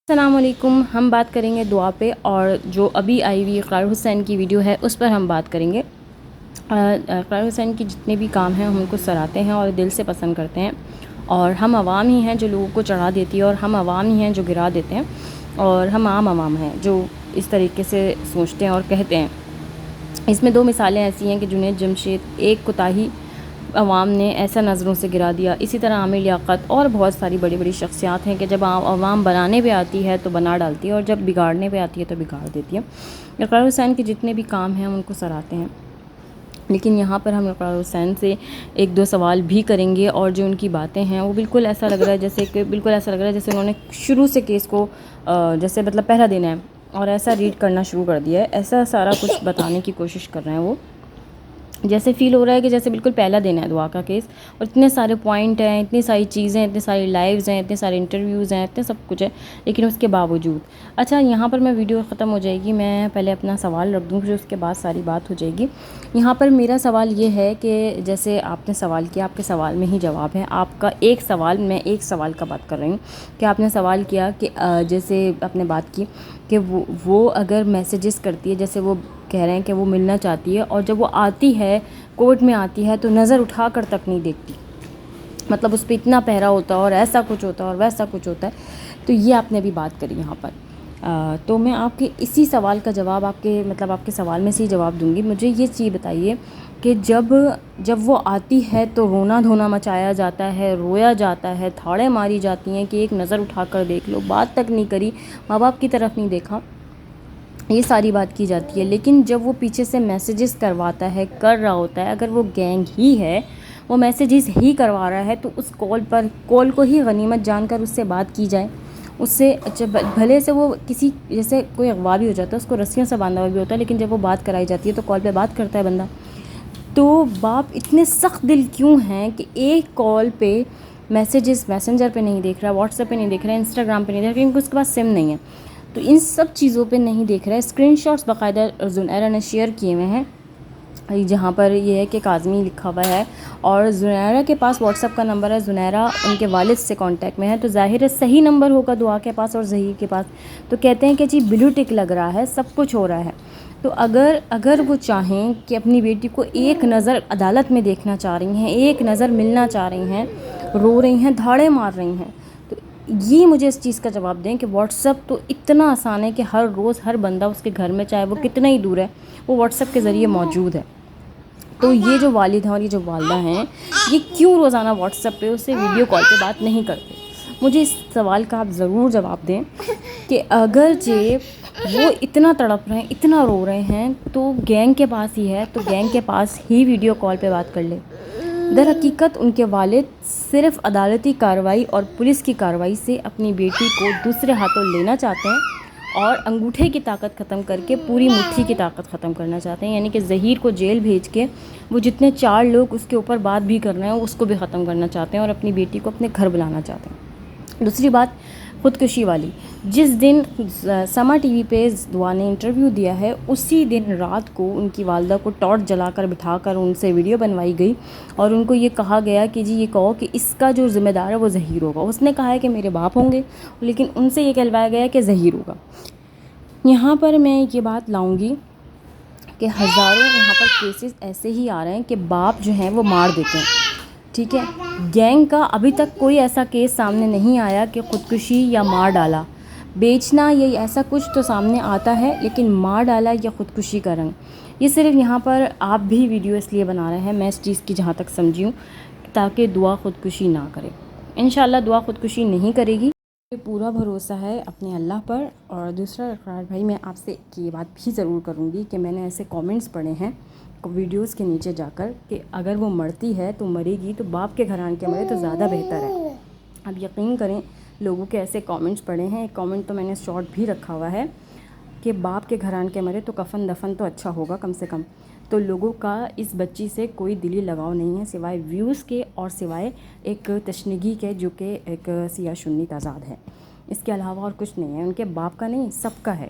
السلام علیکم. ہم بات کریں گے دعا پہ، اور جو ابھی آئی ہوئی اقرار حسین کی ویڈیو ہے اس پر ہم بات کریں گے. اقرار حسین کی جتنے بھی کام ہیں ہم ان کو سراہتے ہیں اور دل سے پسند کرتے ہیں، اور ہم عوام ہی ہیں جو لوگوں کو چڑھا دیتی ہے، اور ہم عوام ہی ہیں جو گرا دیتے ہیں، اور ہم عام عوام ہیں جو اس طریقے سے سوچتے ہیں اور کہتے ہیں. اس میں دو مثالیں ایسی ہیں کہ جنید جمشید ایک کوتاہی عوام نے ایسا نظروں سے گرا دیا، اسی طرح عامر لیاقت اور بہت ساری بڑی بڑی شخصیات ہیں کہ جب عوام بنانے پہ آتی ہے تو بنا ڈالتی ہے، اور جب بگاڑنے پہ آتی ہے تو بگاڑ دیتی ہے. اقرار حسین کے جتنے بھی کام ہیں ان کو سراہتے ہیں، لیکن یہاں پر ہم اقرار حسین سے ایک دو سوال بھی کریں گے. اور جو ان کی باتیں ہیں وہ بالکل ایسا لگ رہا ہے جیسے انہوں نے شروع سے کیس کو جیسے مطلب پہلا دن ہے اور ایسا ریڈ کرنا شروع کر دیا ہے، ایسا سارا کچھ بتانے کی کوشش کر رہے ہیں. وہ جیسے فیل ہو رہا ہے کہ جیسے بالکل پہلا دن ہے دعا کا کیس، اور اتنے سارے پوائنٹ ہیں، اتنی ساری چیزیں، اتنے ساری لائیوز ہیں، اتنے سارے انٹرویوز ہیں، اتنے سب کچھ ہے، لیکن اس کے باوجود اچھا یہاں پر میں ویڈیو ختم ہو جائے گی، میں پہلے اپنا سوال رکھ دوں، پھر اس کے بعد ساری بات ہو جائے گی. یہاں پر میرا سوال یہ ہے کہ جیسے آپ نے سوال کیا، آپ کے سوال میں ہی جواب ہے. آپ کا ایک سوال، میں ایک سوال کا بات کر رہی ہوں کہ آپ نے سوال کیا کہ جیسے آپ نے بات کی کہ وہ اگر میسیجز کرتی ہے، جیسے وہ کہہ رہے ہیں کہ وہ ملنا چاہتی ہے، اور جب وہ آتی ہے کورٹ میں آتی ہے تو نظر اٹھا کر تک نہیں دیکھتی، مطلب اس پہ اتنا پہرا ہوتا ہے اور ایسا کچھ ہوتا ہے اور ویسا کچھ ہوتا ہے. تو یہ آپ نے بھی بات کری یہاں پر. تو میں آپ کے اسی سوال کا جواب آپ کے سوال میں سے ہی جواب دوں گی. مجھے یہ چیز بتائیے کہ جب وہ آتی ہے تو رونا دھونا مچایا جاتا ہے، رویا جاتا ہے، تھاڑیں ماری جاتی ہیں کہ ایک نظر اٹھا کر دیکھ لو، بات تک نہیں کری، ماں باپ کی طرف نہیں دیکھا، یہ ساری بات کی جاتی ہے. لیکن جب وہ پیچھے سے میسیجز کرواتا ہے، کر رہا ہوتا ہے، اگر وہ گینگ ہی ہے، وہ میسیجز ہی کروا رہا ہے، تو اس کال کو ہی غنیمت جان کر اس سے بات کی جائے. اس سے بھلے سے وہ کسی جیسے کوئی اغوا بھی ہو جاتا ہے، اس کو رسیوں سے باندھا ہوا بھی ہوتا ہے، لیکن جب وہ بات کرائی جاتی ہے تو کال پہ بات کرتا ہے بندہ. تو باپ اتنے سخت دل کیوں ہیں کہ ایک کال پہ میسیجز میسنجر پہ نہیں دیکھ رہا، واٹس ایپ پہ نہیں دیکھ رہا، انسٹاگرام پہ نہیں دیکھ رہا، کیونکہ اس کے پاس سم نہیں ہے، تو ان سب چیزوں پہ نہیں دیکھ رہا ہے. اسکرین شاٹس باقاعدہ زنیرہ نے شیئر کیے ہوئے ہیں، جہاں پر یہ ہے کہ کاظمی لکھا ہوا ہے، اور زنیرہ کے پاس واٹس ایپ کا نمبر ہے، زنیرہ ان کے والد سے کانٹیکٹ میں ہے، تو ظاہر ہے صحیح نمبر ہوگا دعا کے پاس اور ظہیر کے پاس. تو کہتے ہیں کہ جی بلو ٹک لگ رہا ہے، سب کچھ ہو رہا ہے. تو اگر وہ چاہیں کہ اپنی بیٹی کو ایک نظر عدالت میں دیکھنا چاہ رہی ہیں، ایک نظر ملنا چاہ رہی ہیں، رو رہی ہیں، دھاڑے مار رہی ہیں، تو یہ مجھے اس چیز کا جواب دیں کہ واٹس ایپ تو اتنا آسان ہے کہ ہر روز ہر بندہ اس کے گھر میں، چاہے وہ کتنا ہی دور ہے، وہ واٹس ایپ کے ذریعے موجود ہے. تو یہ جو والد ہیں اور یہ جو والدہ ہیں، یہ کیوں روزانہ واٹس ایپ پہ اس سے ویڈیو کال پہ بات نہیں کرتے؟ مجھے اس سوال کا آپ ضرور جواب دیں کہ اگرچہ وہ اتنا تڑپ رہے ہیں، اتنا رو رہے ہیں، تو گینگ کے پاس ہی ہے، تو گینگ کے پاس ہی ویڈیو کال پہ بات کر لے. در حقیقت ان کے والد صرف عدالتی کارروائی اور پولیس کی کارروائی سے اپنی بیٹی کو دوسرے ہاتھوں لینا چاہتے ہیں، اور انگوٹھے کی طاقت ختم کر کے پوری مٹھی کی طاقت ختم کرنا چاہتے ہیں. یعنی کہ ظہیر کو جیل بھیج کے وہ جتنے 4 لوگ اس کے اوپر بات بھی کر رہے ہیں اس کو بھی ختم کرنا چاہتے ہیں، اور اپنی بیٹی کو اپنے گھر بلانا چاہتے ہیں. دوسری بات خودکشی والی، جس دن سما ٹی وی پہ دعا نے انٹرویو دیا ہے، اسی دن رات کو ان کی والدہ کو ٹارچ جلا کر بٹھا کر ان سے ویڈیو بنوائی گئی، اور ان کو یہ کہا گیا کہ جی یہ کہو کہ اس کا جو ذمہ دار ہے وہ ظہیر ہوگا. اس نے کہا ہے کہ میرے باپ ہوں گے، لیکن ان سے یہ کہلوایا گیا کہ ظہیر ہوگا. یہاں پر میں یہ بات لاؤں گی کہ ہزاروں یہاں پر کیسز ایسے ہی آ رہے ہیں کہ باپ جو ہیں وہ مار دیتے ہیں. ٹھیک ہے، گینگ کا ابھی تک کوئی ایسا کیس سامنے نہیں آیا کہ خودکشی یا مار ڈالا، بیچنا یا ایسا کچھ تو سامنے آتا ہے، لیکن مار ڈالا یا خودکشی کا رنگ، یہ صرف یہاں پر آپ بھی ویڈیو اس لیے بنا رہے ہیں، میں اس چیز کی جہاں تک سمجھی ہوں، تاکہ دعا خودکشی نہ کرے. انشاءاللہ دعا خودکشی نہیں کرے گی، پورا بھروسہ ہے اپنے اللہ پر. اور دوسرا اقرار بھائی، میں آپ سے یہ بات بھی ضرور کروں گی کہ میں نے ایسے کامنٹس پڑھے ہیں ویڈیوز کے نیچے جا کر کہ اگر وہ مرتی ہے تو مرے گی تو باپ کے گھرانے کے مرے تو زیادہ بہتر ہے. اب یقین کریں، لوگوں کے ایسے کامنٹس پڑھے ہیں. ایک کامنٹ تو میں نے شارٹ بھی رکھا ہوا ہے کہ باپ کے گھرانے کے مرے تو کفن دفن تو اچھا ہوگا کم سے کم. تو لوگوں کا اس بچی سے کوئی دلی لگاؤ نہیں ہے سوائے ویوز کے اور سوائے ایک تشنگی کے، جو کہ ایک سیاہ سنی تضاد ہے. اس کے علاوہ اور کچھ نہیں ہے، ان کے باپ کا نہیں، سب کا ہے.